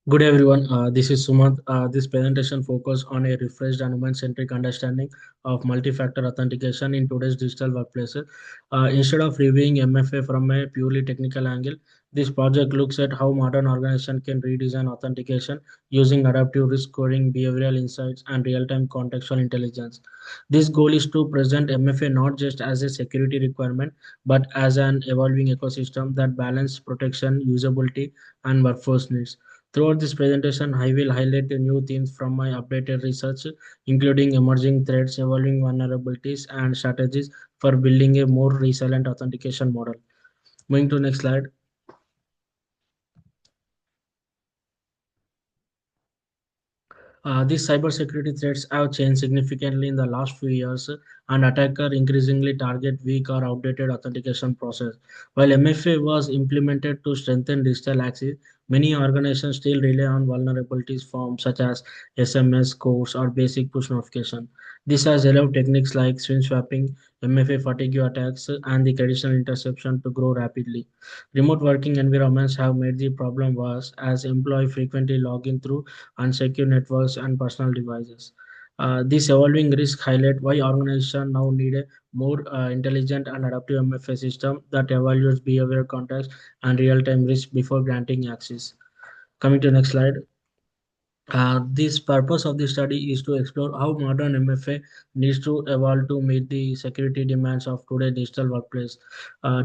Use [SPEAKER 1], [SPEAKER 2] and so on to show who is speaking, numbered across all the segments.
[SPEAKER 1] Good day, everyone. This is Sumant. This presentation focuses on a refreshed and human-centric understanding of multi-factor authentication in today's digital workplaces. Instead of reviewing MFA from a purely technical angle, this project looks at how modern organizations can redesign authentication using adaptive risk scoring, behavioral insights, and real-time contextual intelligence. This goal is to present MFA not just as a security requirement, but as an evolving ecosystem that balances protection, usability, and workforce needs. Throughout this presentation, I will highlight the new themes from my updated research, including emerging threats, evolving vulnerabilities, and strategies for building a more resilient authentication model. Moving to next slide. These cybersecurity threats have changed significantly in the last few years, and attackers increasingly target weak or outdated authentication process. While MFA was implemented to strengthen digital access, many organizations still rely on vulnerabilities from such as SMS, codes, or basic push notification. This has allowed techniques like swing swapping, MFA fatigue attacks, and the conditional interception to grow rapidly. Remote working environments have made the problem worse as employees frequently log in through unsecure networks, and personal devices. This evolving risk highlight why organizations now need a more intelligent and adaptive MFA system that evaluates behavioral context and real-time risk before granting access. Coming to next slide. This purpose of the study is to explore how modern MFA needs to evolve to meet the security demands of today's digital workplace.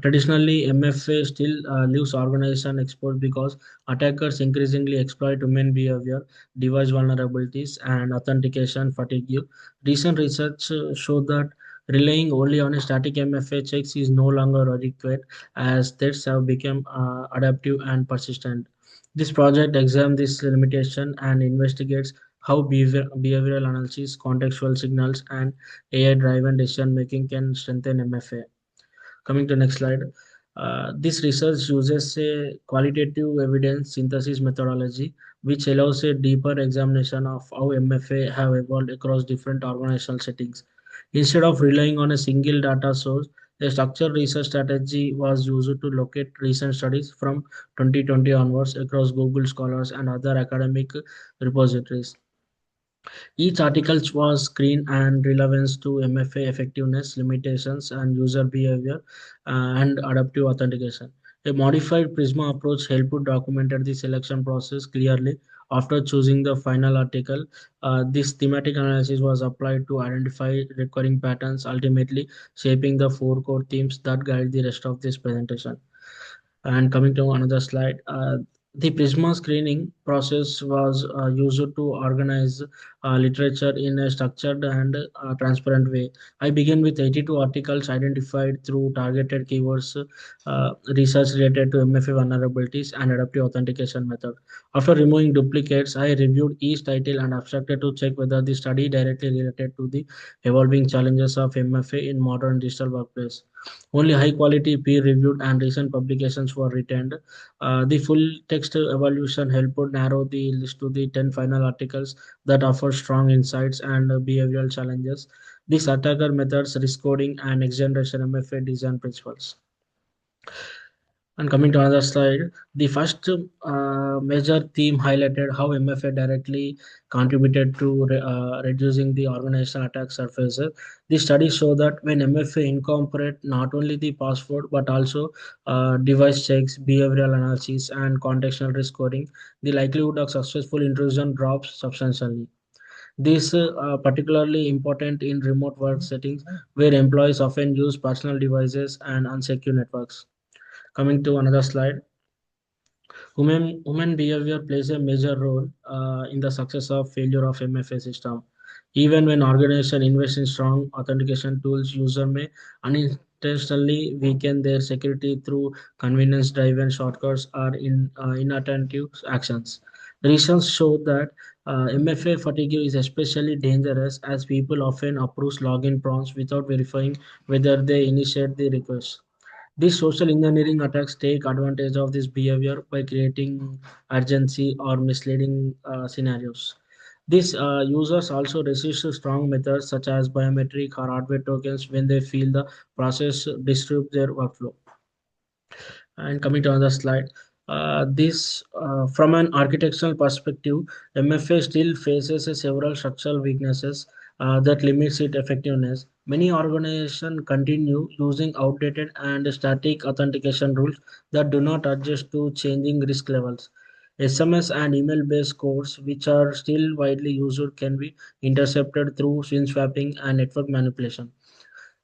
[SPEAKER 1] Traditionally, MFA still leaves organization exposed because attackers increasingly exploit human behavior, device vulnerabilities, and authentication fatigue. Recent research showed that relying only on a static MFA checks is no longer adequate as threats have become adaptive and persistent. This project examines this limitation and investigates how behavioral analysis, contextual signals, and AI-driven decision making can strengthen MFA. Coming to next slide. This research uses a qualitative evidence synthesis methodology, which allows a deeper examination of how MFA have evolved across different organizational settings. Instead of relying on a single data source, a structured research strategy was used to locate recent studies from 2020 onwards across Google Scholars and other academic repositories. Each article was screened and relevance to MFA effectiveness, limitations, and user behavior and adaptive authentication. A modified Prisma approach helped document the selection process clearly. After choosing the final article, this thematic analysis was applied to identify recurring patterns, ultimately shaping the four core themes that guide the rest of this presentation. And coming to another slide, the Prisma screening process was used to organize literature in a structured and transparent way. I began with 82 articles identified through targeted keywords, research related to MFA vulnerabilities and adaptive authentication method. After removing duplicates, I reviewed each title and abstracted to check whether the study directly related to the evolving challenges of MFA in modern digital workplace. Only high quality, peer reviewed, and recent publications were retained. The full text evaluation helped narrow the list to the 10 final articles that offer strong insights and behavioral challenges. These attacker methods, risk coding, and next generation MFA design principles. And coming to another slide, the first major theme highlighted how MFA directly contributed to reducing the organizational attack surfaces. The studies show that when MFA incorporate not only the password but also device checks, behavioral analysis, and contextual risk scoring, the likelihood of successful intrusion drops substantially. This particularly important in remote work settings where employees often use personal devices and unsecure networks. Coming to another slide, human behavior plays a major role in the success of failure of MFA system. Even when organization invest in strong authentication tools, user may unintentionally weaken their security through convenience-driven shortcuts or inattentive actions. Research show that MFA fatigue is especially dangerous as people often approve login prompts without verifying whether they initiate the request. These social engineering attacks take advantage of this behavior by creating urgency or misleading scenarios. These users also resist strong methods such as biometric or hardware tokens when they feel the process disrupts their workflow. And coming to another slide, From an architectural perspective, MFA still faces several structural weaknesses that limits its effectiveness. Many organizations continue using outdated and static authentication rules that do not adjust to changing risk levels. SMS and email-based codes, which are still widely used, can be intercepted through SIM swapping and network manipulation.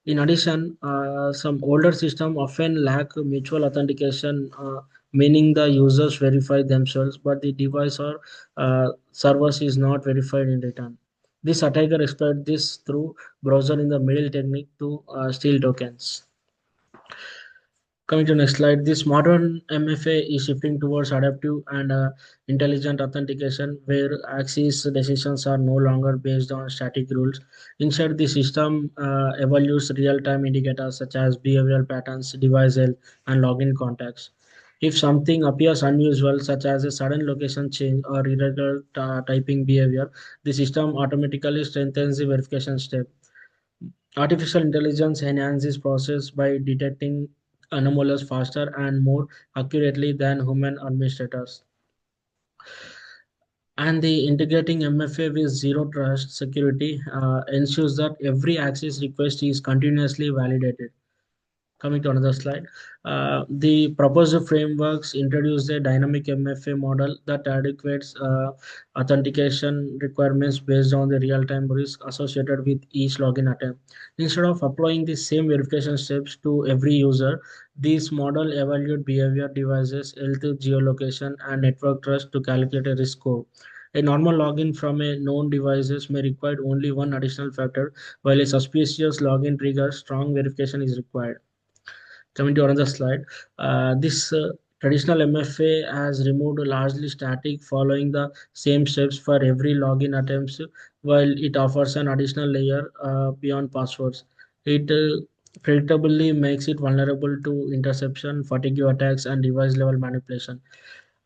[SPEAKER 1] In addition, some older systems often lack mutual authentication, meaning the users verify themselves, but the device or servers is not verified in return. This attacker exploit this through browser in the middle technique to steal tokens. Coming to next slide, this modern MFA is shifting towards adaptive and intelligent authentication, where access decisions are no longer based on static rules. Instead, the system evaluates real-time indicators such as behavioral patterns, device health, and login contacts. If something appears unusual, such as a sudden location change or irregular typing behavior, the system automatically strengthens the verification step. Artificial intelligence enhances process by detecting anomalies faster and more accurately than human administrators. And the integrating MFA with zero trust security ensures that every access request is continuously validated. Coming to another slide, the proposed frameworks introduce a dynamic MFA model that adequates authentication requirements based on the real-time risk associated with each login attempt. Instead of applying the same verification steps to every user, this model evaluate behavior, devices, health, geolocation, and network trust to calculate a risk score. A normal login from a known devices may require only one additional factor, while a suspicious login triggers strong verification is required. Coming to another slide, this traditional MFA has removed largely static, following the same steps for every login attempts, while it offers an additional layer beyond passwords. It predictably makes it vulnerable to interception, fatigue attacks, and device level manipulation.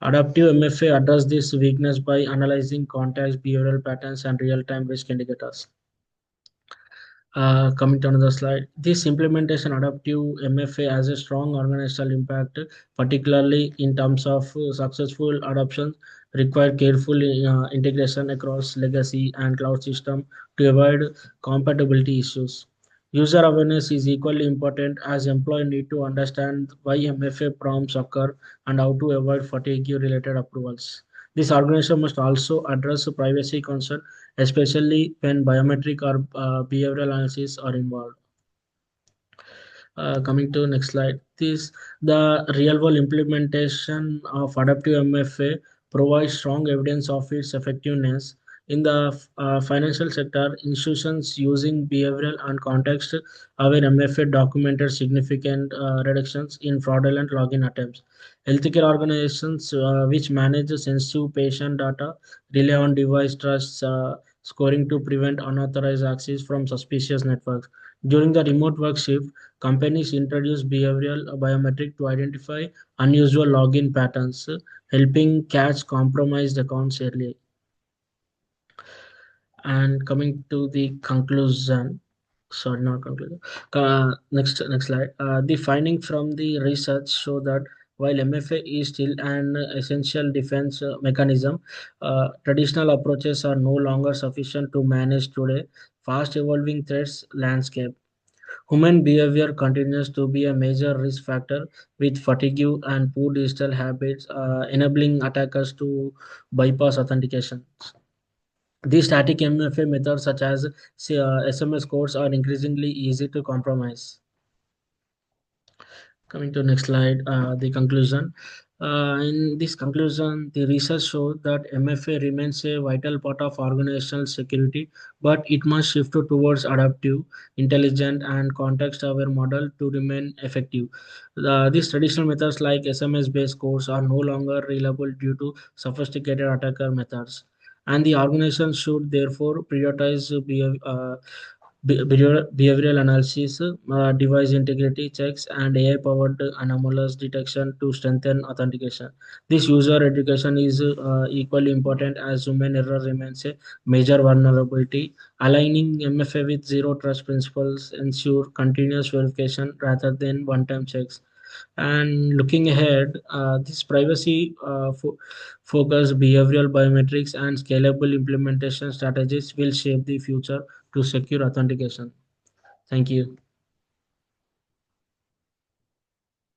[SPEAKER 1] Adaptive MFA addresses this weakness by analyzing contacts, behavioral patterns, and real-time risk indicators. Coming to another slide, this implementation adaptive MFA has a strong organizational impact, particularly in terms of successful adoption require careful integration across legacy and cloud system to avoid compatibility issues. User awareness is equally important as employees need to understand why MFA prompts occur and how to avoid fatigue related approvals. This organization must also address privacy concerns, especially when biometric or behavioral analysis are involved. Coming to next slide, this the real world implementation of adaptive MFA provides strong evidence of its effectiveness. In the financial sector, institutions using behavioral and context aware MFA documented significant reductions in fraudulent login attempts. Healthcare organizations, which manage sensitive patient data, rely on device trust scoring to prevent unauthorized access from suspicious networks. During the remote work shift, companies introduce behavioral biometric to identify unusual login patterns, helping catch compromised accounts early. And coming to the conclusion, sorry, not conclusion. Next slide. The finding from the research show that while MFA is still an essential defense mechanism, traditional approaches are no longer sufficient to manage today fast evolving threats landscape. Human behavior continues to be a major risk factor, with fatigue and poor digital habits enabling attackers to bypass authentication. These static MFA methods, such as SMS codes, are increasingly easy to compromise. Coming to next slide, the conclusion. In this conclusion, the research showed that MFA remains a vital part of organizational security, but it must shift towards adaptive, intelligent, and context-aware model to remain effective. These traditional methods like SMS-based codes are no longer reliable due to sophisticated attacker methods, and the organization should therefore prioritize behavioral analysis, device integrity checks, and AI-powered anomalous detection to strengthen authentication. This user education is equally important as human error remains a major vulnerability. Aligning MFA with zero trust principles ensure continuous verification rather than one-time checks. And looking ahead, this privacy focused behavioral biometrics and scalable implementation strategies will shape the future to secure authentication. Thank you.